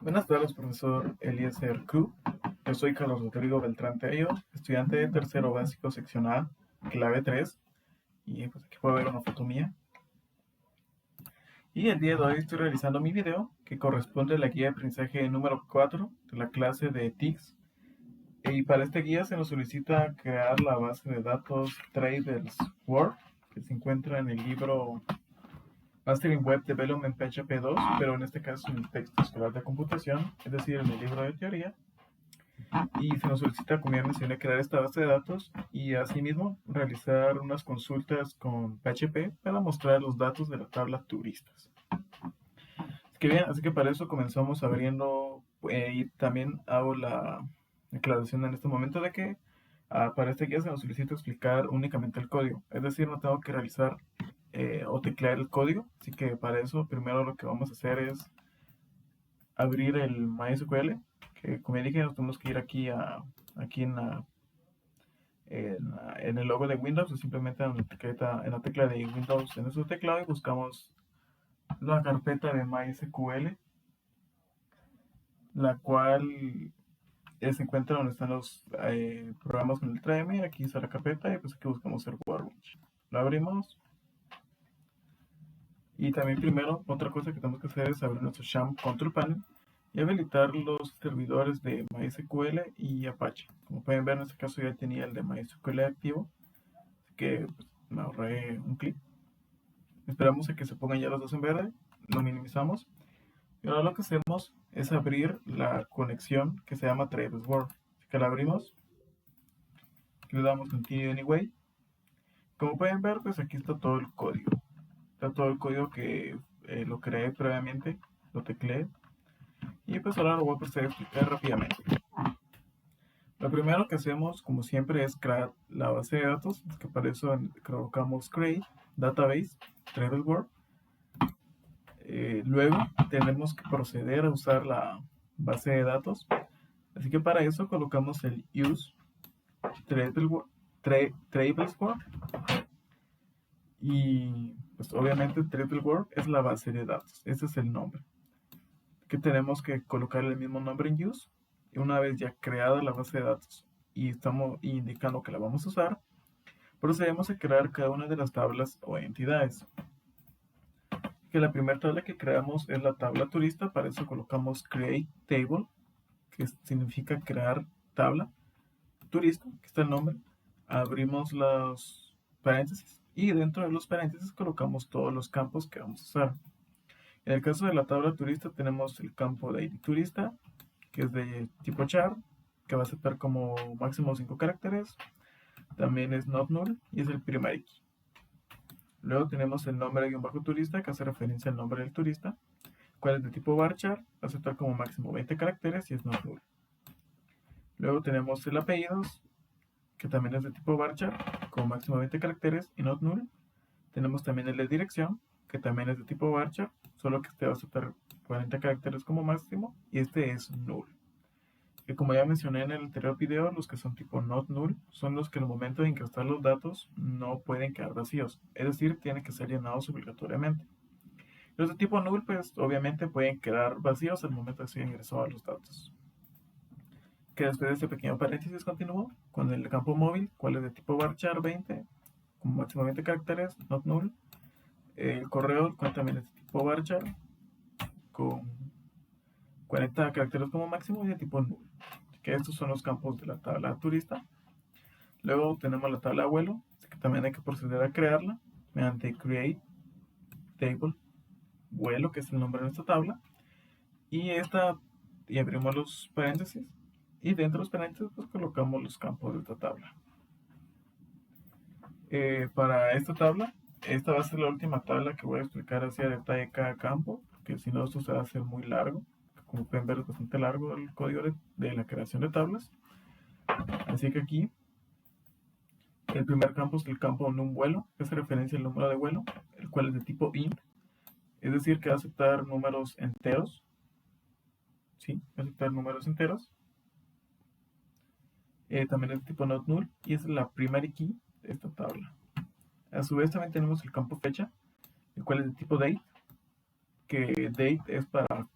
Buenas tardes, profesor Eliezer Cruz. Yo soy Carlos Rodrigo Beltrán Tello, estudiante de tercero básico, sección A, clave 3. Y pues aquí puedo ver una foto mía. Y el día de hoy estoy realizando mi video, que corresponde a la guía de aprendizaje número 4 de la clase de TICS. Y para esta guía se nos solicita crear la base de datos Traders World, que se encuentra en el libro Mastering Web Development PHP 2, pero en este caso en el texto escolar de computación, es decir, en el libro de teoría. Y se nos solicita, como ya mencioné, crear esta base de datos y asimismo realizar unas consultas con PHP para mostrar los datos de la tabla turistas. Así que para eso comenzamos abriendo y también hago la aclaración en este momento de que para esta guía se nos solicita explicar únicamente el código, es decir, no tengo que realizar o teclear el código, así que para eso primero lo que vamos a hacer es abrir el MySQL, que como ya dije nos tenemos que ir aquí en el logo de Windows, o simplemente en la tecla de Windows en nuestro teclado y buscamos la carpeta de MySQL, la cual se encuentra donde están los programas con el tráeme. Aquí está la carpeta y pues aquí buscamos el Workbench. Lo abrimos y también primero otra cosa que tenemos que hacer es abrir nuestro XAMPP Control Panel y habilitar los servidores de MySQL y Apache. Como pueden ver, en este caso ya tenía el de MySQL activo, así que pues, me ahorré un clic. Esperamos a que se pongan ya los dos en verde, lo minimizamos y ahora lo que hacemos es abrir la conexión que se llama Traders World. Así que la abrimos, le damos Continue Anyway. Como pueden ver, pues aquí está todo el código. Está todo el código que lo creé previamente, lo tecleé. Y pues ahora lo voy a proceder a explicar rápidamente. Lo primero que hacemos, como siempre, es crear la base de datos, que para eso colocamos create database Traders World. Luego tenemos que proceder a usar la base de datos, así que para eso colocamos el use Traders World y pues obviamente Traders World es la base de datos, ese es el nombre, que tenemos que colocar el mismo nombre en use. Y una vez ya creada la base de datos y estamos indicando que la vamos a usar, procedemos a crear cada una de las tablas o entidades. Que la primera tabla que creamos es la tabla turista, para eso colocamos create table, que significa crear tabla turista, que está el nombre. Abrimos los paréntesis y dentro de los paréntesis colocamos todos los campos que vamos a usar. En el caso de la tabla turista tenemos el campo de ID turista, que es de tipo char, que va a aceptar como máximo 5 caracteres. También es not null y es el primary key. Luego tenemos el nombre de un bajo turista, que hace referencia al nombre del turista, cual es de tipo varchar, va a aceptar como máximo 20 caracteres y es not null. Luego tenemos el apellidos, que también es de tipo varchar, como máximo 20 caracteres y not null. Tenemos también el de dirección, que también es de tipo varchar, solo que este va a aceptar 40 caracteres como máximo y este es null. Y como ya mencioné en el anterior video, los que son tipo not null son los que al momento de ingresar los datos no pueden quedar vacíos, es decir, tienen que ser llenados obligatoriamente. Los de tipo null, pues obviamente pueden quedar vacíos al momento de ser ingresados los datos. Que después de este pequeño paréntesis continúo con el campo móvil, cual es de tipo varchar 20, con máximo 20 caracteres, not null. El correo, el cual también es de tipo varchar, con 40 caracteres como máximo y de tipo null. Que estos son los campos de la tabla turista. Luego tenemos la tabla vuelo, que también hay que proceder a crearla mediante create table vuelo, que es el nombre de nuestra tabla. Y abrimos los paréntesis y dentro de los paréntesis pues colocamos los campos de esta tabla. Para esta tabla, esta va a ser la última tabla que voy a explicar hacia detalle cada campo, porque si no esto se va a hacer muy largo. Como pueden ver, es bastante largo el código de la creación de tablas. Así que aquí el primer campo es el campo num vuelo, que hace referencia al número de vuelo, el cual es de tipo int, es decir, que va a aceptar números enteros. Sí, va a aceptar números enteros. También es de tipo not null y es la primary key de esta tabla. A su vez también tenemos el campo fecha, el cual es de tipo date, que date es para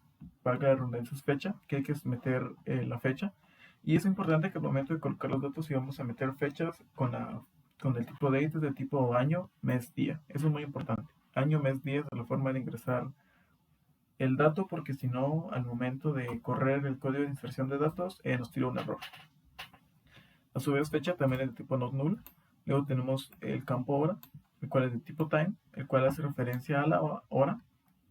valga la redundancia, es fecha, que hay que meter la fecha. Y es importante que al momento de colocar los datos, si vamos a meter fechas con el tipo date, es de tipo año, mes, día. Eso es muy importante. Año, mes, día es la forma de ingresar el dato, porque si no, al momento de correr el código de inserción de datos, nos tira un error. A su vez, fecha también es de tipo not null. Luego tenemos el campo hora, el cual es de tipo time, el cual hace referencia a la hora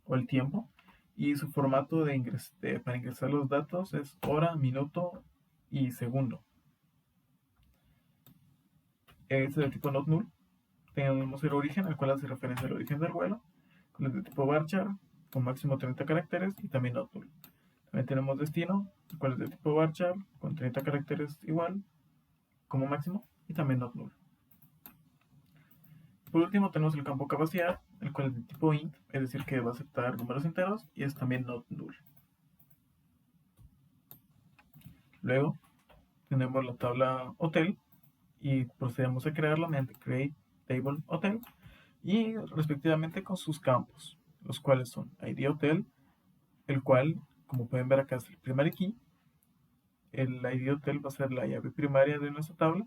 o el tiempo. Y su formato para ingresar los datos es hora, minuto y segundo. Este es de tipo not null. Tenemos el origen, el cual hace referencia al origen del vuelo, con el de tipo varchar, con máximo 30 caracteres y también not null. También tenemos destino, el cual es de tipo varchar, con 30 caracteres igual, como máximo, y también not null. Por último tenemos el campo capacidad, el cual es de tipo int, es decir que va a aceptar números enteros y es también not null. Luego tenemos la tabla hotel y procedemos a crearla mediante create table hotel y respectivamente con sus campos, los cuales son ID hotel, el cual, como pueden ver acá, es el primary key. El ID hotel va a ser la llave primaria de nuestra tabla.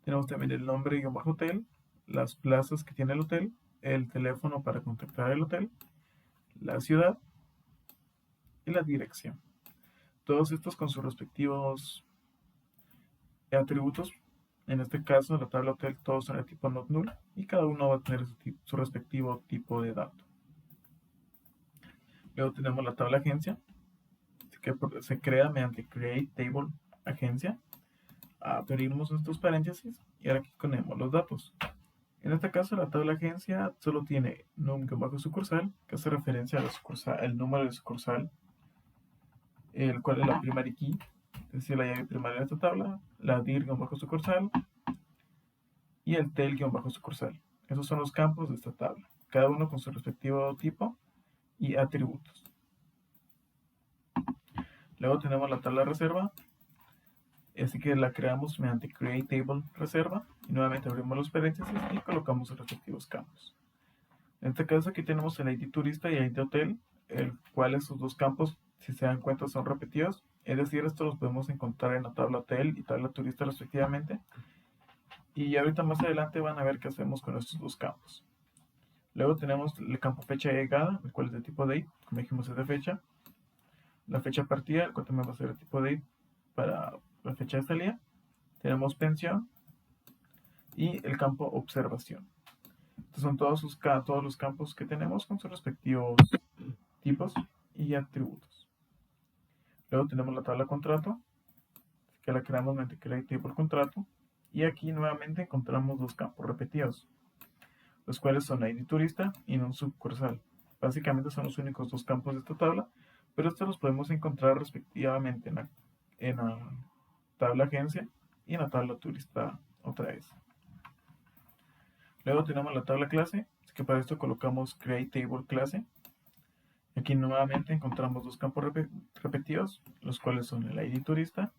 Tenemos también el nombre hotel, las plazas que tiene el hotel, el teléfono para contactar el hotel, la ciudad y la dirección. Todos estos con sus respectivos atributos. En este caso, la tabla hotel todos son de tipo not null y cada uno va a tener su respectivo tipo de dato. Luego tenemos la tabla agencia, que se crea mediante create table agencia. Abrimos estos paréntesis y ahora aquí ponemos los datos. En este caso, la tabla agencia solo tiene num-sucursal, que hace referencia a la sucursal, el número de sucursal, el cual es la primary key, es decir, la llave primaria de esta tabla, la dir-sucursal y el tel-sucursal. Esos son los campos de esta tabla, cada uno con su respectivo tipo y atributos. Luego tenemos la tabla reserva, así que la creamos mediante create table reserva y nuevamente abrimos los paréntesis y colocamos los respectivos campos. En este caso aquí tenemos el ID turista y el ID hotel, el cual esos dos campos, si se dan cuenta, son repetidos, es decir, estos los podemos encontrar en la tabla hotel y tabla turista respectivamente, y ahorita más adelante van a ver qué hacemos con estos dos campos. Luego tenemos el campo fecha de llegada, el cual es de tipo date, como dijimos es de fecha, la fecha partida, el cual también va a ser de tipo date para la fecha de salida, tenemos pensión y el campo observación. Estos son todos los campos que tenemos con sus respectivos tipos y atributos. Luego tenemos la tabla contrato, que la creamos mediante create table contrato, y aquí nuevamente encontramos dos campos repetidos, los cuales son ID turista y non sucursal. Básicamente son los únicos dos campos de esta tabla, pero estos los podemos encontrar respectivamente en la tabla agencia y en la tabla turista otra vez. Luego tenemos la tabla clase, que para esto colocamos create table clase. Aquí nuevamente encontramos dos campos repetidos, los cuales son el ID turista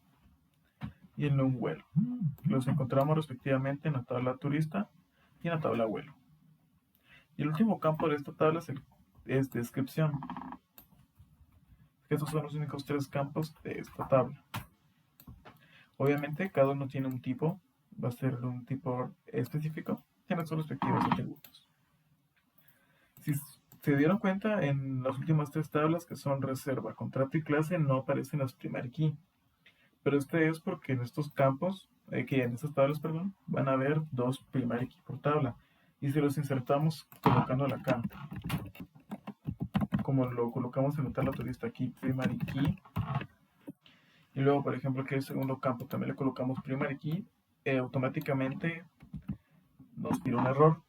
y el num vuelo. Los encontramos respectivamente en la tabla turista y en la tabla vuelo. Y el último campo de esta tabla es descripción. Estos son los únicos tres campos de esta tabla. Obviamente cada uno tiene un tipo, va a ser de un tipo específico, tiene sus respectivos atributos. Si se dieron cuenta, en las últimas tres tablas, que son reserva, contrato y clase, no aparecen las primary key. Pero este es porque en estos campos, en estas tablas, perdón, van a haber dos primary key por tabla. Y si los insertamos colocándola acá, como lo colocamos en la tabla turista aquí, primary key, y luego, por ejemplo, aquí el segundo campo también le colocamos primary key, automáticamente nos tira un error.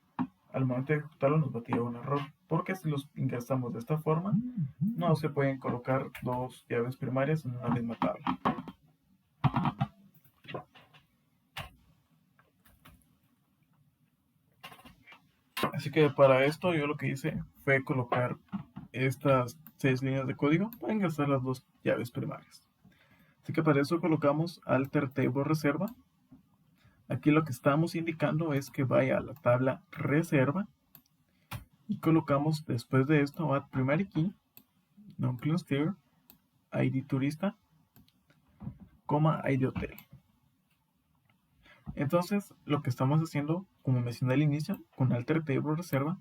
Al momento de ejecutarlo nos va a tirar un error, porque si los ingresamos de esta forma, no se pueden colocar dos llaves primarias en una misma tabla. Así que para esto yo lo que hice fue colocar estas 6 líneas de código para ingresar las dos llaves primarias. Así que para eso colocamos alter table reserva. Aquí lo que estamos indicando es que vaya a la tabla reserva y colocamos después de esto add primary key, non-cluster, ID turista, ID hotel. Entonces, lo que estamos haciendo, como mencioné al inicio, con alter table reserva,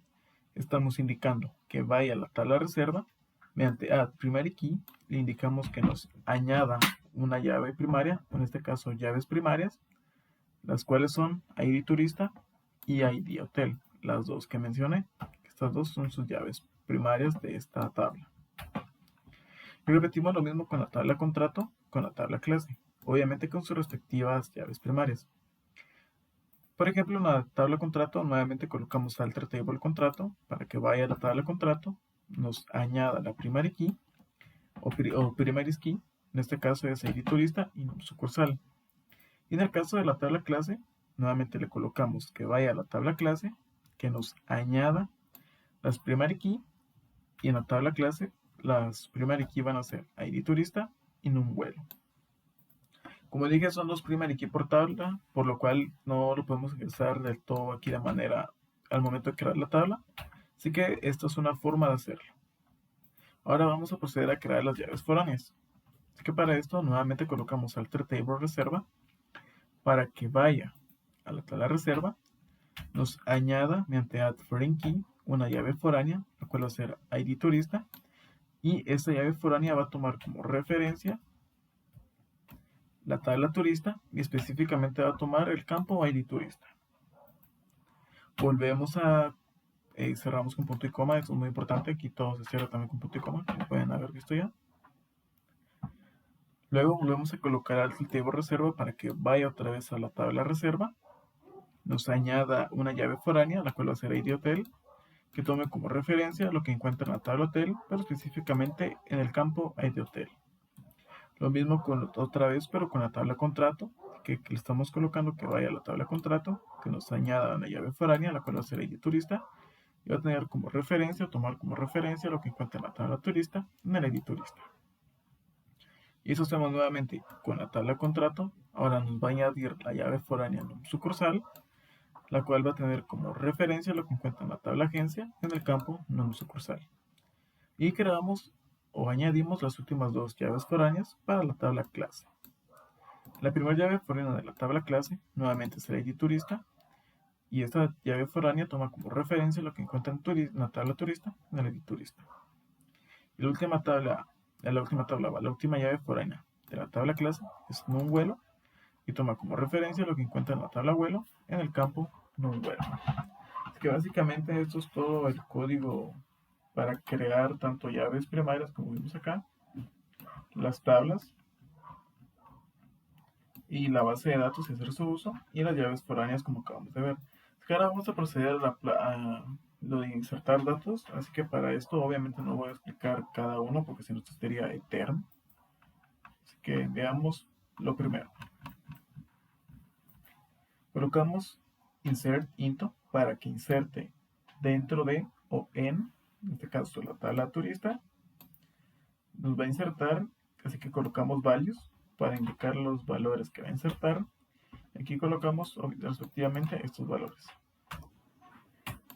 estamos indicando que vaya a la tabla reserva, mediante add primary key, le indicamos que nos añada una llave primaria, en este caso llaves primarias, las cuales son ID turista y ID hotel, las dos que mencioné. Estas dos son sus llaves primarias de esta tabla. Y repetimos lo mismo con la tabla contrato, con la tabla clase, obviamente con sus respectivas llaves primarias. Por ejemplo, en la tabla contrato, nuevamente colocamos alter table contrato para que vaya a la tabla contrato, nos añada la primary key o primary key, en este caso es ID turista y sucursal. Y en el caso de la tabla clase, nuevamente le colocamos que vaya a la tabla clase, que nos añada las primary key, y en la tabla clase las primary key van a ser ID turista y NumVuelo. Como dije, son dos primary key por tabla, por lo cual no lo podemos ingresar del todo aquí de manera al momento de crear la tabla. Así que esto es una forma de hacerlo. Ahora vamos a proceder a crear las llaves foráneas. Así que para esto nuevamente colocamos alter table reserva para que vaya a la tabla reserva, nos añada mediante add foreign key una llave foránea, la cual va a ser ID turista, y esta llave foránea va a tomar como referencia la tabla turista y específicamente va a tomar el campo ID turista. Volvemos a cerramos con punto y coma, eso es muy importante, aquí todo se cierra también con punto y coma, como pueden haber visto ya. Luego volvemos a colocar al table reserva para que vaya otra vez a la tabla reserva, nos añada una llave foránea, la cual va a ser ID hotel, que tome como referencia lo que encuentra en la tabla hotel, pero específicamente en el campo ID hotel. Lo mismo con otra vez, pero con la tabla contrato, que le estamos colocando que vaya a la tabla contrato, que nos añada una llave foránea, la cual va a ser ID turista, y va a tener como referencia, o tomar como referencia lo que encuentra en la tabla turista, en el ID turista. Y eso hacemos nuevamente con la tabla contrato. Ahora nos va a añadir la llave foránea en un sucursal, la cual va a tener como referencia lo que encuentra en la tabla agencia en el campo non sucursal. Y creamos o añadimos las últimas dos llaves foráneas para la tabla clase. La primera llave foránea de la tabla clase nuevamente es el ID turista, y esta llave foránea toma como referencia lo que encuentra en la tabla turista en el ID turista. Y la última llave foránea de la tabla clase es NumVuelo, y toma como referencia lo que encuentra en la tabla vuelo en el campo NumVuelo. Así que básicamente esto es todo el código para crear tanto llaves primarias como vimos acá, las tablas y la base de datos y hacer su uso, y las llaves foráneas como acabamos de ver. Así que ahora vamos a proceder a lo de insertar datos, así que para esto obviamente no voy a explicar cada uno porque si no esto sería eterno. Así que veamos lo primero. Colocamos insert into para que inserte dentro de o en este caso la tabla turista. Nos va a insertar, así que colocamos values para indicar los valores que va a insertar. Aquí colocamos respectivamente estos valores.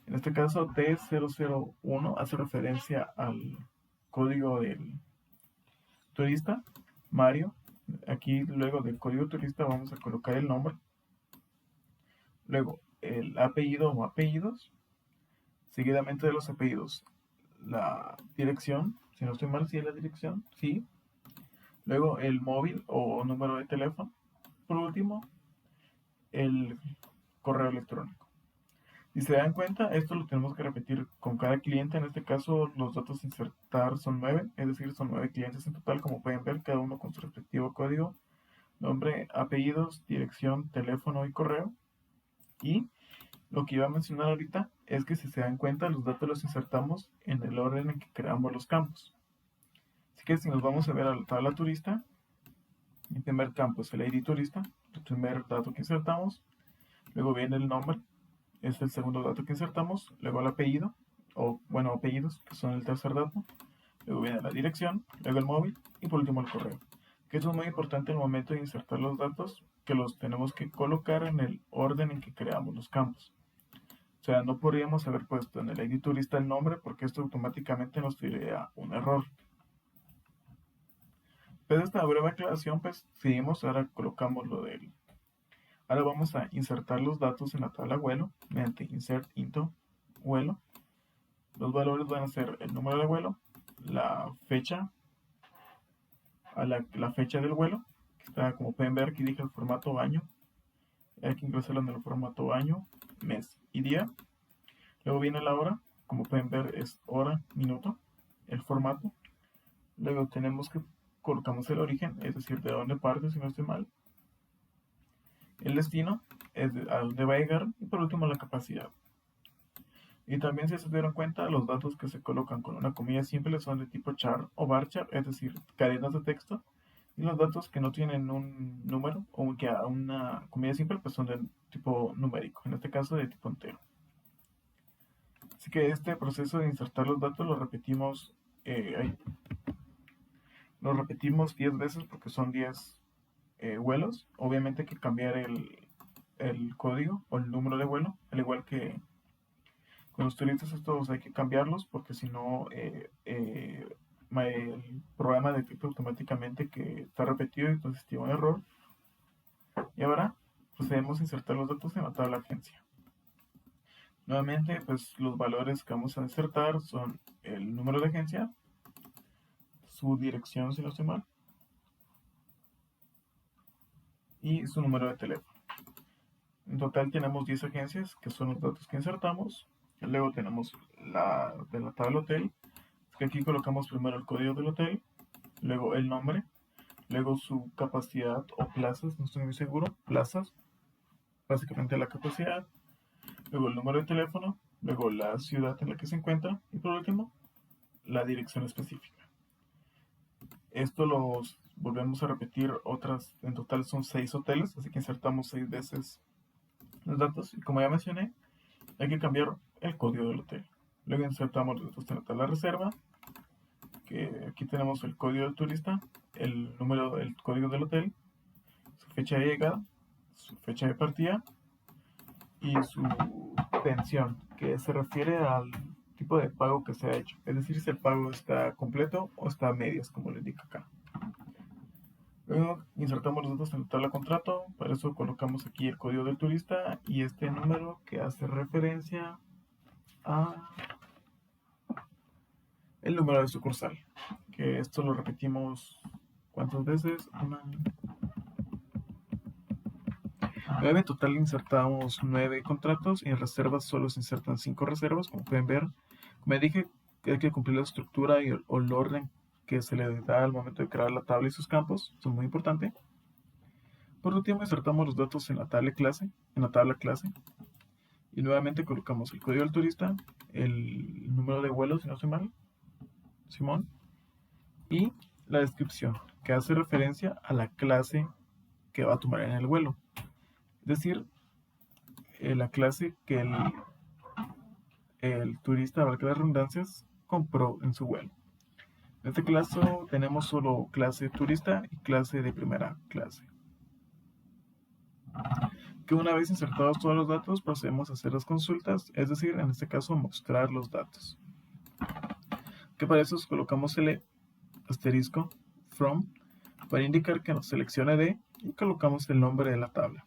En este caso T001 hace referencia al código del turista, Mario. Aquí luego del código turista vamos a colocar el nombre. Luego el apellido o apellidos. Seguidamente de los apellidos, la dirección. Si no estoy mal, sí es la dirección, sí. Luego el móvil o número de teléfono. Por último, el correo electrónico. Si se dan cuenta, esto lo tenemos que repetir con cada cliente. En este caso, los datos a insertar son 9, es decir, son 9 clientes en total. Como pueden ver, cada uno con su respectivo código, nombre, apellidos, dirección, teléfono y correo. Y lo que iba a mencionar ahorita es que si se dan cuenta, los datos los insertamos en el orden en que creamos los campos. Así que si nos vamos a ver a la tabla turista, el primer campo es el ID turista, el primer dato que insertamos. Luego viene el nombre, es el segundo dato que insertamos. Luego el apellido, o bueno, apellidos, que son el tercer dato. Luego viene la dirección, luego el móvil y por último el correo. Que eso es muy importante al momento de insertar los datos, que los tenemos que colocar en el orden en que creamos los campos. O sea, no podríamos haber puesto en el ID turista el nombre porque esto automáticamente nos traería un error. Después de esta breve aclaración, pues seguimos, ahora colocamos lo del... Ahora vamos a insertar los datos en la tabla vuelo mediante insert into vuelo. Los valores van a ser el número de vuelo, la fecha, la fecha del vuelo, que está, como pueden ver, aquí dije el formato año. Hay que ingresarlo en el formato año, mes y día. Luego viene la hora, como pueden ver es hora, minuto, el formato. Luego tenemos que colocamos el origen, es decir, de dónde parte, si no estoy mal. El destino, es a dónde va a llegar. Y por último, la capacidad. Y también, si se dieron cuenta, los datos que se colocan con una comilla simple son de tipo char o varchar, es decir, cadenas de texto. Y los datos que no tienen un número o que a una comilla simple, pues son de tipo numérico, en este caso de tipo entero. Así que este proceso de insertar los datos lo repetimos 10 veces porque son 10 vuelos. Obviamente hay que cambiar el código o el número de vuelo, al igual que con los turistas estos hay que cambiarlos porque si no el programa detecta automáticamente que está repetido y entonces tiene un error. Y ahora procedemos a insertar los datos en la tabla agencia. Nuevamente, pues los valores que vamos a insertar son el número de agencia, su dirección si no estoy mal, y su número de teléfono. En total tenemos 10 agencias, que son los datos que insertamos. Luego tenemos la de la tabla hotel, que aquí colocamos primero el código del hotel, luego el nombre, luego su capacidad o plazas, no estoy muy seguro, plazas, básicamente la capacidad, luego el número de teléfono, luego la ciudad en la que se encuentra y por último la dirección específica. Esto los volvemos a repetir otras, en total son 6 hoteles, así que insertamos 6 veces los datos y como ya mencioné, hay que cambiar el código del hotel. Luego insertamos los datos en la tabla reserva, que aquí tenemos el código del turista, el número, el código del hotel, su fecha de llegada, su fecha de partida y su pensión, que se refiere al tipo de pago que se ha hecho. Es decir, si el pago está completo o está a medias, como le indica acá. Luego insertamos los datos en la tabla contrato, para eso colocamos aquí el código del turista y este número que hace referencia a el número de sucursal, que esto lo repetimos ¿cuántas veces? Nueve en total insertamos 9 contratos y en reservas solo se insertan 5 reservas, como pueden ver. Como dije, hay que cumplir la estructura o el orden que se le da al momento de crear la tabla y sus campos, eso es muy importante. Por último, insertamos los datos en la tabla clase, y nuevamente colocamos el código del turista, el número de vuelo, si no estoy mal, Simón, y la descripción, que hace referencia a la clase que va a tomar en el vuelo. Es decir, la clase que el turista, valga las redundancias, compró en su vuelo. En este caso tenemos solo clase turista y clase de primera clase. Que una vez insertados todos los datos procedemos a hacer las consultas, es decir, en este caso mostrar los datos. Que para eso colocamos el asterisco from para indicar que nos seleccione de y colocamos el nombre de la tabla.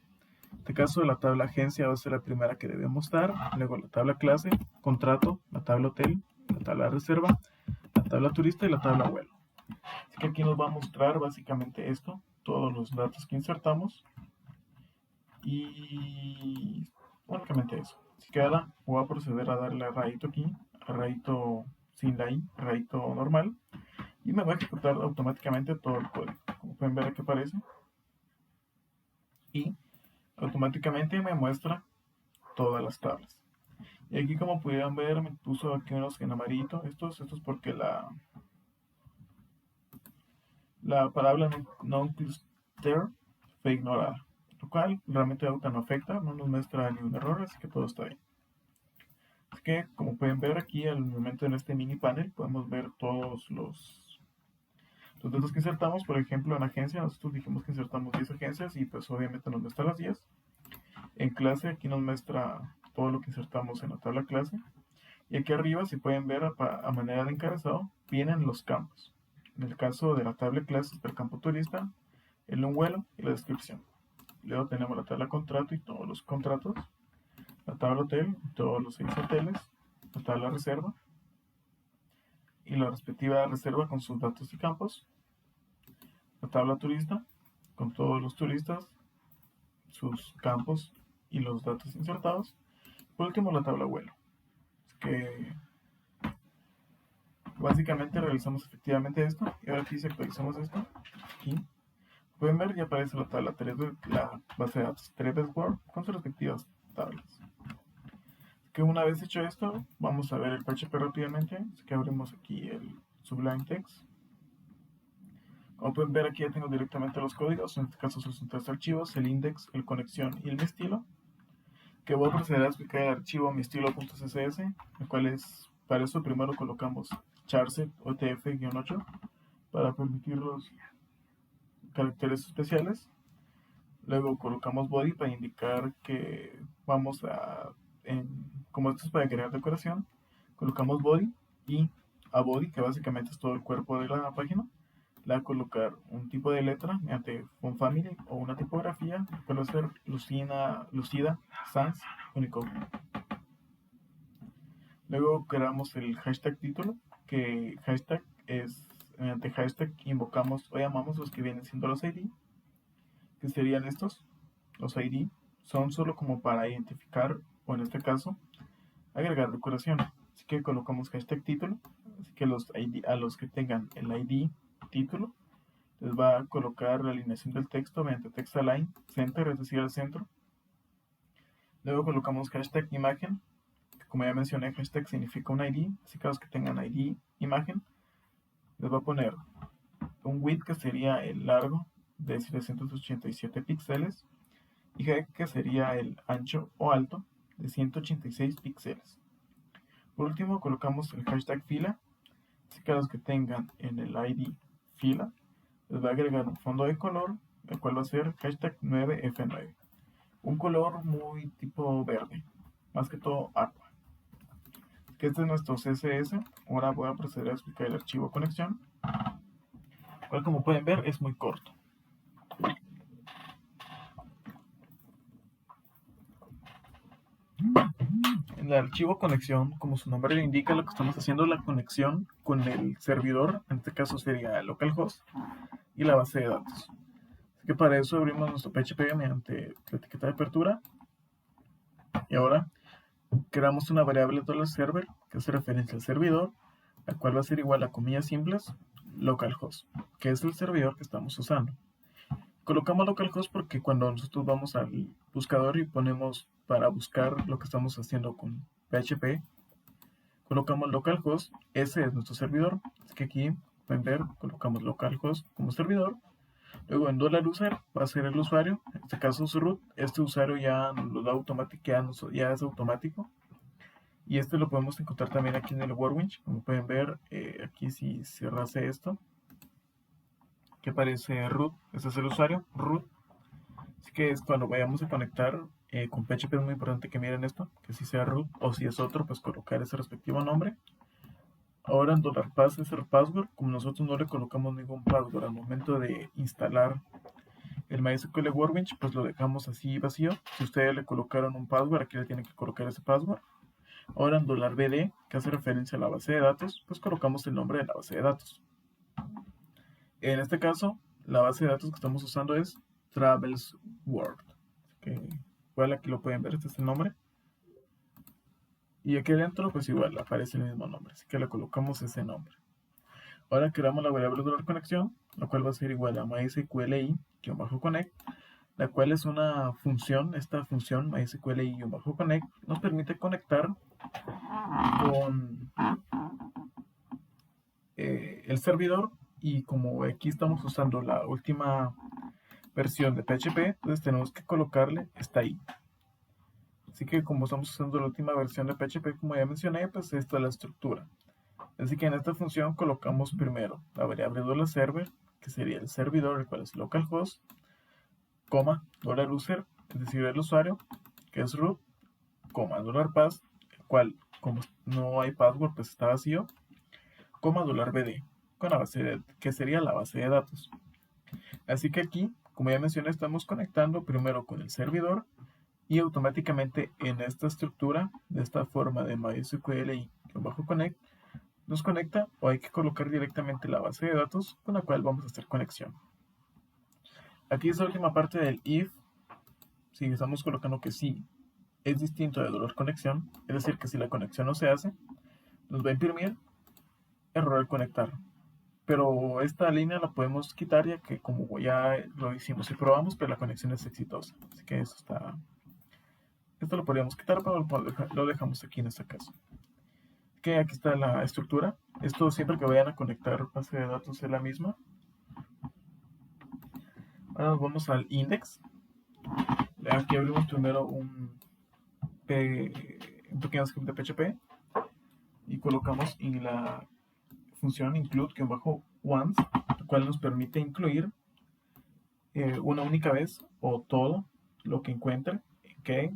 En este caso la tabla agencia va a ser la primera que debemos dar, luego la tabla clase, contrato, la tabla hotel, la tabla reserva, la tabla turista y la tabla vuelo. Así que aquí nos va a mostrar básicamente esto, todos los datos que insertamos y únicamente eso. Así que ahora voy a proceder a darle a rayito aquí, a rayito sin la i, rayito normal y me va a ejecutar automáticamente todo el código. Como pueden ver aquí aparece y automáticamente me muestra todas las tablas. Y aquí como pudieron ver me puso aquí unos en amarillito, estos porque la palabra non cluster fue ignorada, lo cual realmente auto no afecta, no nos muestra ningún error, así que todo está bien. Así que como pueden ver aquí al momento en este mini panel podemos ver todos los datos que insertamos. Por ejemplo, en agencia nosotros dijimos que insertamos 10 agencias y pues obviamente nos muestra las 10. En clase aquí nos muestra todo lo que insertamos en la tabla clase. Y aquí arriba, si pueden ver a manera de encabezado, vienen los campos. en el caso de la tabla clase está el campo turista, el un vuelo y la descripción. Luego tenemos la tabla contrato y todos los contratos, la tabla hotel y todos los 6 hoteles, la tabla reserva y la respectiva reserva con sus datos y campos, la tabla turista con todos los turistas, sus campos y los datos insertados. Por último, la tabla vuelo, que básicamente realizamos efectivamente esto. Y ahora aquí si actualizamos esto, aquí pueden ver ya aparece la tabla 3 de la base de datos 3 Word con sus respectivas tablas. Que una vez hecho esto, vamos a ver el PHP rápidamente. Así que abrimos aquí el Sublime Text. Como pueden ver, aquí ya tengo directamente los códigos. En este caso son 3 archivos: el index, el conexión y el mi estilo. Que voy a proceder a explicar el archivo mi estilo.css, el cual es, para eso primero colocamos charset otf-8 para permitir los caracteres especiales. Luego colocamos body para indicar que vamos a, como esto es para crear decoración, colocamos body, y a body, que básicamente es todo el cuerpo de la página, le va a colocar un tipo de letra mediante font family o una tipografía, que puede ser Lucida Sans Unicode. Luego creamos el hashtag título, que hashtag es, mediante hashtag invocamos o llamamos los que vienen siendo los ID, que serían estos. Los ID son solo como para identificar, o en este caso, agregar decoración. Así que colocamos hashtag título, así que a los que tengan el ID título, les va a colocar la alineación del texto mediante text align center, es decir, al centro. Luego colocamos hashtag imagen, que como ya mencioné, hashtag significa un ID, así que a los que tengan ID imagen, les va a poner un width, que sería el largo de 787 píxeles, y height, que sería el ancho o alto de 186 píxeles. Por último, colocamos el hashtag fila, así que a los que tengan en el ID fila, les va a agregar un fondo de color, el cual va a ser hashtag 9F9. Un color muy tipo verde, más que todo aqua. Que este es nuestro CSS. Ahora voy a proceder a explicar el archivo conexión, el cual, como pueden ver, es muy corto. En el archivo conexión, como su nombre le indica, lo que estamos haciendo es la conexión con el servidor, en este caso sería el localhost, y la base de datos. Así que para eso abrimos nuestro PHP mediante la etiqueta de apertura, y ahora creamos una variable $server que hace referencia al servidor, la cual va a ser igual a comillas simples localhost, que es el servidor que estamos usando. Colocamos localhost porque cuando nosotros vamos al buscador y ponemos para buscar lo que estamos haciendo con PHP, colocamos localhost, ese es nuestro servidor. Así que aquí pueden ver, colocamos localhost como servidor. Luego en $user va a ser el usuario, en este caso es root. Este usuario ya nos lo da automático, ya es automático. Y este lo podemos encontrar también aquí en el Workbench. Como pueden ver, aquí si cerrase esto, que aparece root, este es el usuario, root. Así que es cuando vayamos a conectar con PHP, es muy importante que miren esto, que si sea root o si es otro, pues colocar ese respectivo nombre. Ahora en $pass es el password. Como nosotros no le colocamos ningún password al momento de instalar el MySQL Workbench, pues lo dejamos así vacío. Si ustedes le colocaron un password, aquí le tienen que colocar ese password. Ahora en $bd, que hace referencia a la base de datos, pues colocamos el nombre de la base de datos. En este caso, la base de datos que estamos usando es Travels World. Igual aquí lo pueden ver, este es el nombre. Y aquí adentro, pues igual aparece el mismo nombre, así que le colocamos ese nombre. Ahora creamos la variable conexión, la cual va a ser igual a mysqli-connect, la cual es una función. Esta función mysqli-connect nos permite conectar con el servidor, y como aquí estamos usando la última versión de PHP, entonces tenemos que colocarle esta i. Así que como estamos usando la última versión de PHP, como ya mencioné, pues esta es la estructura. Así que en esta función colocamos primero la variable $server, que sería el servidor, el cual es localhost, coma, $user, es decir, el usuario, que es root, coma, $pass, el cual, como no hay password, pues está vacío, coma, $bd. con la que sería la base de datos. Así que aquí, como ya mencioné, estamos conectando primero con el servidor y automáticamente en esta estructura, de esta forma de MySQL y bajo connect, nos conecta o hay que colocar directamente la base de datos con la cual vamos a hacer conexión. Aquí es la última parte del if, si estamos colocando que sí es distinto de dolor conexión, es decir, que si la conexión no se hace, nos va a imprimir error al conectar. Pero esta línea la podemos quitar ya que como ya lo hicimos y probamos, pues la conexión es exitosa. Así que esto lo podríamos quitar, pero lo dejamos aquí en este caso. Que aquí está la estructura. Esto siempre que vayan a conectar base de datos es la misma. Ahora nos vamos al index. Aquí abrimos primero un pequeño script de PHP y colocamos en la función include-once, lo cual nos permite incluir una única vez o todo lo que encuentre, que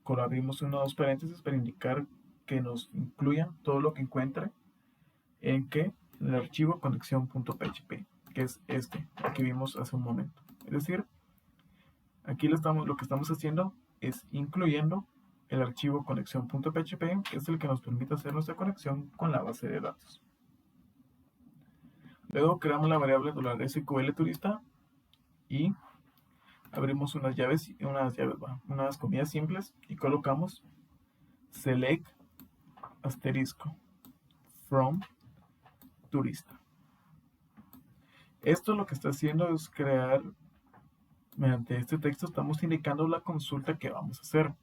abrimos unos paréntesis para indicar que nos incluya todo lo que encuentre en el archivo conexión.php, que es este que vimos hace un momento. Es decir, aquí lo que estamos haciendo es incluyendo el archivo conexión.php, que es el que nos permite hacer nuestra conexión con la base de datos. Luego creamos la variable $SQL turista y abrimos unas comillas simples y colocamos select asterisco from turista. Esto lo que está haciendo es crear, mediante este texto estamos indicando la consulta que vamos a hacer.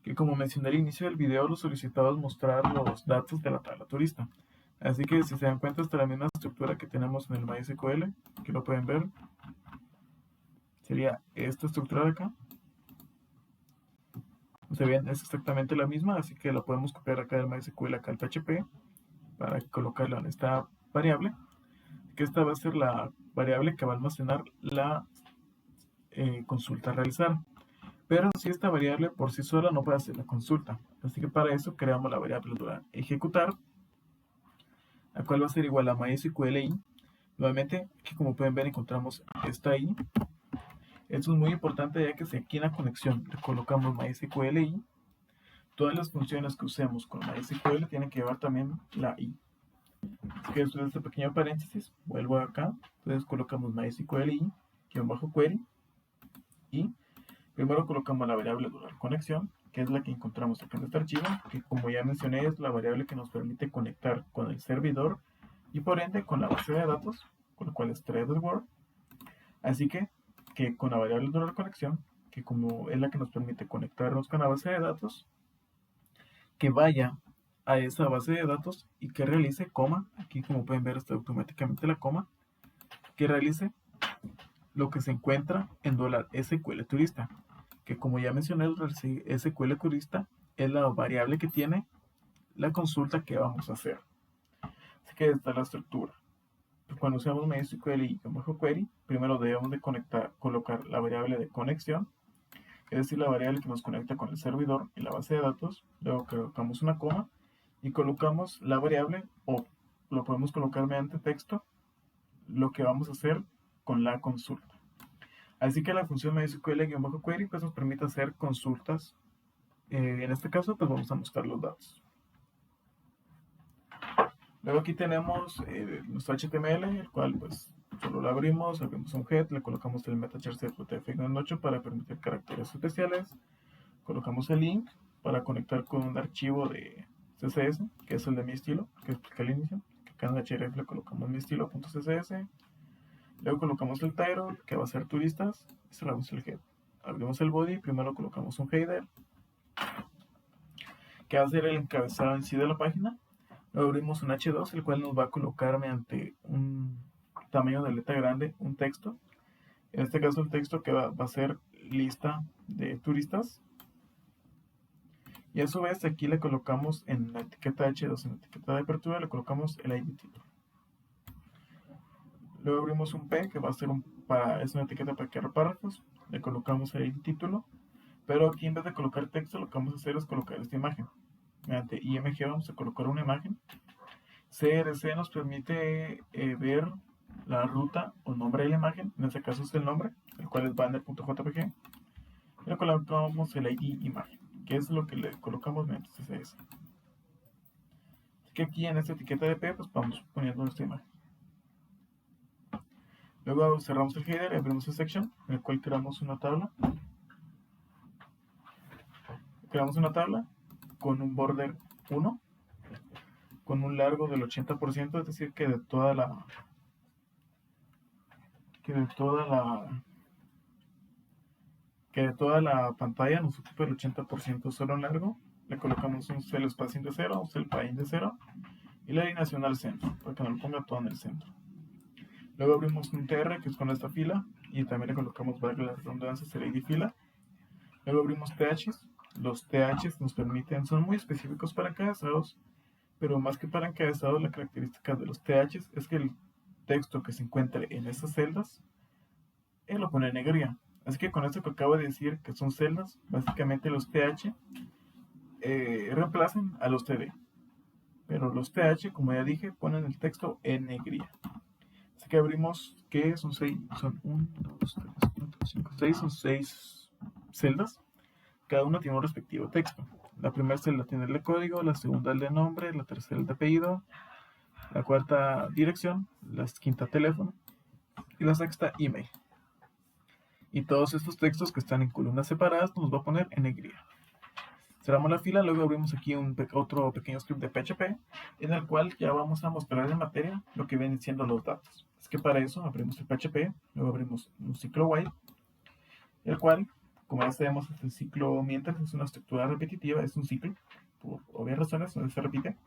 Que como mencioné al inicio del video, lo solicitado es mostrar los datos de la tabla turista. Así que si se dan cuenta, esta es la misma estructura que tenemos en el MySQL, que lo pueden ver. Sería esta estructura de acá. Se ven, es exactamente la misma, así que la podemos copiar acá del MySQL acá al PHP para colocarla en esta variable, que esta va a ser la variable que va a almacenar la consulta a realizar. Pero si esta variable por sí sola no puede hacer la consulta, así que para eso creamos la variable ejecutar, la cual va a ser igual a MySQL i. Nuevamente, aquí como pueden ver encontramos esta i. Esto es muy importante ya que si aquí en la conexión le colocamos MySQL i, todas las funciones que usemos con MySQL tienen que llevar también la i. Así que después de este pequeño paréntesis, vuelvo acá, entonces colocamos MySQL i, query, y primero colocamos la variable conexión, que es la que encontramos acá en este archivo, que como ya mencioné es la variable que nos permite conectar con el servidor y por ende con la base de datos, con lo cual es threaded word. Así que con la variable conexión, que como es la que nos permite conectarnos con la base de datos, que vaya a esa base de datos y que realice coma, aquí como pueden ver está automáticamente la coma, que realice lo que se encuentra en $SQL turista, que como ya mencioné, el SQL turista es la variable que tiene la consulta que vamos a hacer. Así que esta es la estructura. Cuando usamos MySQL y query, primero debemos de colocar la variable de conexión, es decir, la variable que nos conecta con el servidor y la base de datos. Luego colocamos una coma y colocamos la variable, o lo podemos colocar mediante texto, lo que vamos a hacer con la consulta. Así que la función MySQL-query pues nos permite hacer consultas. En este caso pues vamos a mostrar los datos. Luego aquí tenemos nuestro HTML, el cual pues solo lo abrimos un head, le colocamos el metachar UTF-8 para permitir caracteres especiales, colocamos el link para conectar con un archivo de CSS, que es el de mi estilo, que expliqué al inicio, que acá en href le colocamos mi estilo.css, luego colocamos el title, que va a ser turistas, y cerramos el head. Abrimos el body, primero colocamos un header, que va a ser el encabezado en sí de la página. Luego abrimos un H2, el cual nos va a colocar mediante un tamaño de letra grande un texto. En este caso el texto que va a ser lista de turistas. Y a su vez aquí le colocamos en la etiqueta H2, en la etiqueta de apertura, le colocamos el ID título. Luego abrimos un P, que va a ser es una etiqueta para crear párrafos. Le colocamos el ID título. Pero aquí en vez de colocar texto, lo que vamos a hacer es colocar esta imagen. Mediante IMG vamos a colocar una imagen. CRC nos permite ver la ruta o nombre de la imagen, en este caso es el nombre, el cual es banner.jpg, y le colocamos el ID imagen, que es lo que le colocamos mediante CSS. Así que aquí en esta etiqueta de P, pues vamos poniendo nuestra imagen. Luego cerramos el header y abrimos el section, en el cual creamos una tabla. Creamos una tabla con un border 1, con un largo del 80%, es decir, que de toda la pantalla nos ocupa el 80% solo en largo. Le colocamos un cel spacing de 0, un cel padding de 0 y la alineación al centro, para que nos lo ponga todo en el centro. Luego abrimos un tr, que es con esta fila, y también le colocamos, valga la redundancia, el id fila. Luego abrimos ths. Los ths nos permiten, son muy específicos para encabezados, pero más que para encabezados, la característica de los ths es que el texto que se encuentre en esas celdas, él lo pone en negrilla. Así que con esto que acabo de decir, que son celdas, básicamente los th reemplazan a los td. Pero los th, como ya dije, ponen el texto en negrilla. Así que abrimos, que son 6, son 1, 2, 3, 4, 5, 6, son 6 celdas. Cada una tiene un respectivo texto. La primera celda tiene el de código, la segunda el de nombre, la tercera el de apellido, la cuarta dirección, la quinta teléfono y la sexta email. Y todos estos textos que están en columnas separadas nos va a poner en negrilla. Cerramos la fila, luego abrimos aquí otro pequeño script de PHP en el cual ya vamos a mostrar en materia lo que vienen siendo los datos. Es que para eso abrimos el PHP, luego abrimos un ciclo while, el cual, como ya sabemos, el ciclo mientras es una estructura repetitiva, es un ciclo, por obvias razones, donde se repite,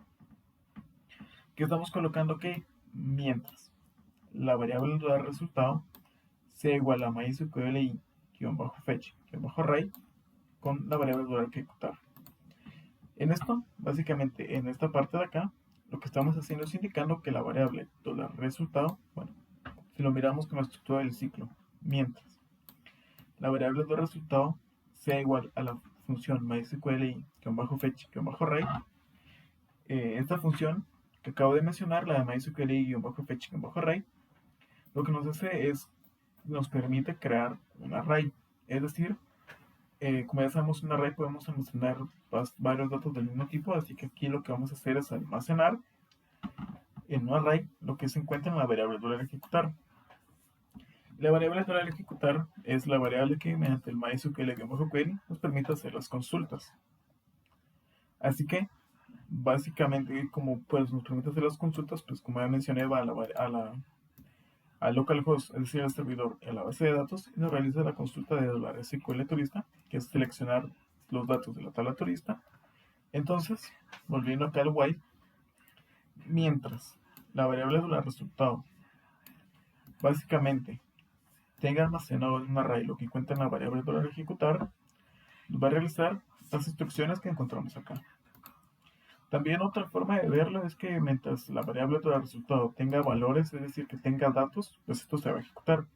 que estamos colocando que mientras la variable de resultado sea igual a mysqli-fetch-array con la variable de ejecutar. En esto, básicamente, en esta parte de acá, lo que estamos haciendo es indicando que la variable $resultado, bueno, si lo miramos con la estructura del ciclo, mientras la variable de resultado sea igual a la función mysqli-fetch-array, esta función que acabo de mencionar, la de mysqli-fetch-array, lo que nos hace es, nos permite crear un array, es decir, como ya sabemos, un array podemos almacenar varios datos del mismo tipo, así que aquí lo que vamos a hacer es almacenar en un array lo que se encuentra en la variable $ejecutar. La variable $ejecutar es la variable que mediante el MySQL-query nos permite hacer las consultas. Así que, básicamente, como pues, nos permite hacer las consultas, pues como ya mencioné, va al localhost, es decir, al servidor, en la base de datos, y nos realiza la consulta de $SQL turista, que es seleccionar los datos de la tabla turista. Entonces, volviendo acá al while, mientras la variable resultado básicamente tenga almacenado en un array lo que encuentra en la variable $ejecutar, nos va a realizar las instrucciones que encontramos acá. También otra forma de verlo es que mientras la variable resultado tenga valores, es decir, que tenga datos, pues esto se va a ejecutar.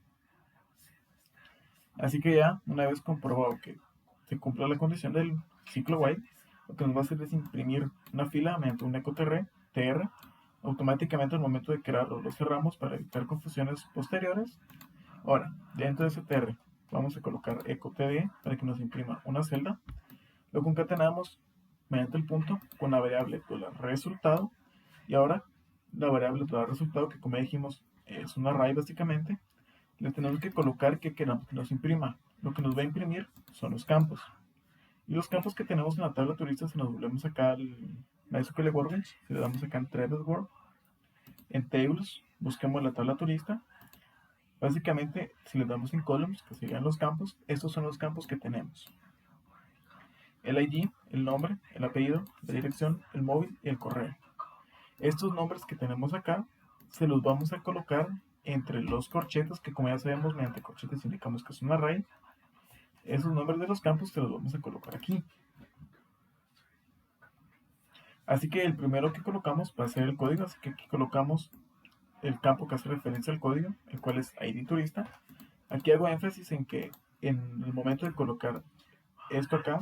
Así que ya, una vez comprobado que se cumpla la condición del ciclo while, lo que nos va a hacer es imprimir una fila mediante un ecotr, tr, automáticamente al momento de crearlo lo cerramos para evitar confusiones posteriores. Ahora, dentro de ese tr vamos a colocar ecotd para que nos imprima una celda. Lo concatenamos mediante el punto con la variable $resultado, y ahora la variable $resultado, que como dijimos es un array básicamente, le tenemos que colocar que queramos que nos imprima. Lo que nos va a imprimir son los campos. Y los campos que tenemos en la tabla turista, si nos volvemos acá al MySQL Workbench, si le damos acá en Threaded World, en Tables, busquemos la tabla turista. Básicamente, si le damos en Columns, que serían los campos, estos son los campos que tenemos: el ID, el nombre, el apellido, la dirección, el móvil y el correo. Estos nombres que tenemos acá, se los vamos a colocar entre los corchetes, que como ya sabemos, mediante corchetes indicamos que es un array. Esos nombres de los campos se los vamos a colocar aquí. Así que el primero que colocamos va a ser el código, así que aquí colocamos el campo que hace referencia al código, el cual es ID turista. Aquí hago énfasis en que en el momento de colocar esto acá,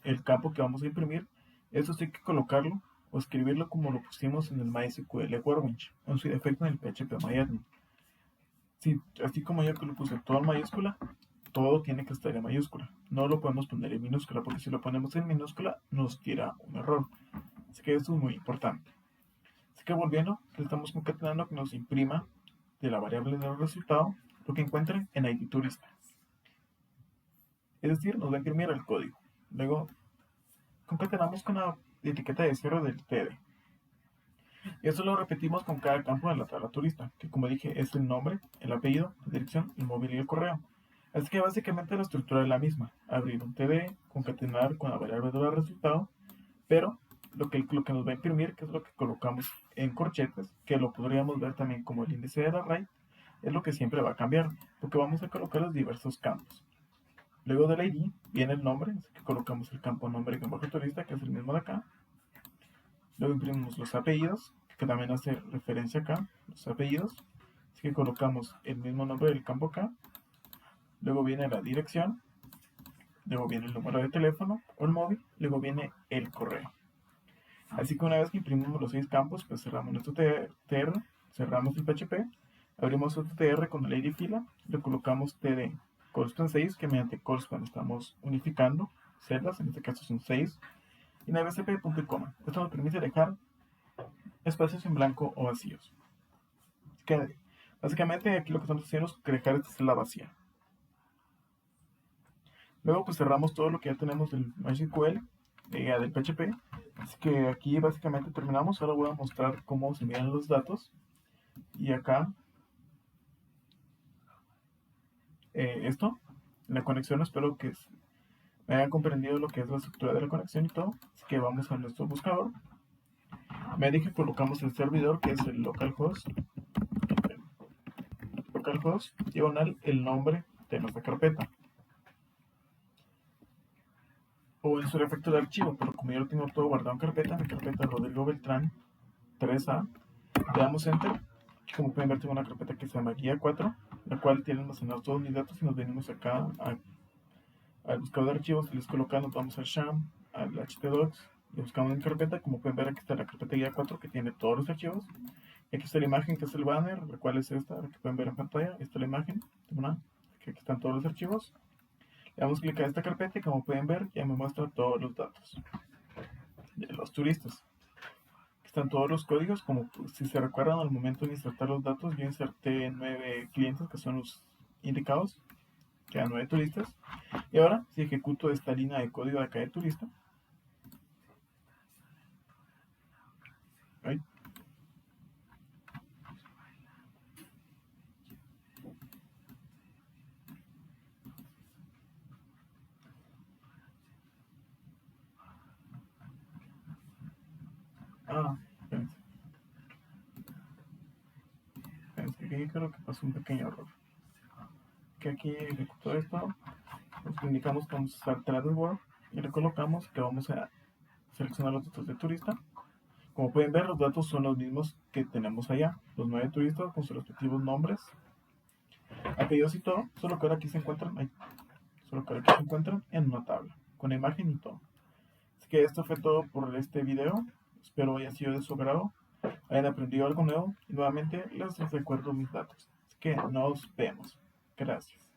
el campo que vamos a imprimir, esto sí hay que colocarlo o escribirlo como lo pusimos en el MySQL Workbench, o en su defecto en el PHP-MyAdmin. Sí, así como yo que lo puse todo en mayúscula, todo tiene que estar en mayúscula. No lo podemos poner en minúscula, porque si lo ponemos en minúscula nos tira un error. Así que eso es muy importante. Así que volviendo, le estamos concatenando que nos imprima de la variable del resultado lo que encuentren en ID turista. Es decir, nos va a imprimir el código. Luego concatenamos con la etiqueta de cierre del TD. Y eso lo repetimos con cada campo de la tabla turista, que como dije es el nombre, el apellido, la dirección, el móvil y el correo. Así que básicamente la estructura es la misma. Abrir un TD, concatenar con la variable del resultado, pero lo que nos va a imprimir, que es lo que colocamos en corchetes, que lo podríamos ver también como el índice del array, es lo que siempre va a cambiar, porque vamos a colocar los diversos campos. Luego del ID viene el nombre, así que colocamos el campo nombre como turista, que es el mismo de acá. Luego imprimimos los apellidos, que también hace referencia acá, los apellidos. Así que colocamos el mismo nombre del campo acá. Luego viene la dirección. Luego viene el número de teléfono o el móvil. Luego viene el correo. Así que una vez que imprimimos los 6 campos, pues cerramos nuestro TR, cerramos el PHP, abrimos otro TR con el ID fila, le colocamos TD Colspan 6, que mediante Colspan estamos unificando celdas, en este caso son 6, y navsp punto y coma. Esto nos permite dejar espacios en blanco o vacíos. Así que básicamente aquí lo que estamos haciendo es dejar esta celda vacía. Luego pues cerramos todo lo que ya tenemos del MySQL, del PHP. Así que aquí básicamente terminamos. Ahora voy a mostrar cómo se miran los datos. Y acá, esto, la conexión, espero que me hayan comprendido lo que es la estructura de la conexión y todo. Así que vamos a nuestro buscador. Me dije que colocamos el servidor, que es el localhost, diagonal, el nombre de nuestra carpeta. O en su defecto de archivo, pero como yo lo tengo todo guardado en carpeta, mi carpeta Rodrigo Beltrán 3A, le damos enter. Como pueden ver, tengo una carpeta que se llama guía 4, la cual tiene almacenados todos mis datos y nos venimos acá al buscador de archivos y les colocamos, vamos al SHAM, al htdocs y buscamos en carpeta. Como pueden ver, aquí está la carpeta guía 4 que tiene todos los archivos. Y aquí está la imagen, que es el banner, la cual es esta, la que pueden ver en pantalla. Esta es la imagen, que aquí están todos los archivos. Le damos clic a esta carpeta y como pueden ver ya me muestra todos los datos de los turistas. Aquí están todos los códigos, como si se recuerdan al momento de insertar los datos, yo inserté 9 clientes que son los indicados, quedan 9 turistas. Y ahora si ejecuto esta línea de código de acá de turista, ahí, espérense, que aquí creo que pasó un pequeño error. Que aquí ejecuto esto, nos indicamos que vamos a usar Travelworld y le colocamos que vamos a seleccionar los datos de turista. Como pueden ver, los datos son los mismos que tenemos allá, los 9 turistas con sus respectivos nombres, apellidos y todo, solo que ahora aquí se encuentran en una tabla, con la imagen y todo. Así que esto fue todo por este video, espero haya sido de su agrado, hayan aprendido algo nuevo y nuevamente les recuerdo mis datos. Así que nos vemos. Gracias.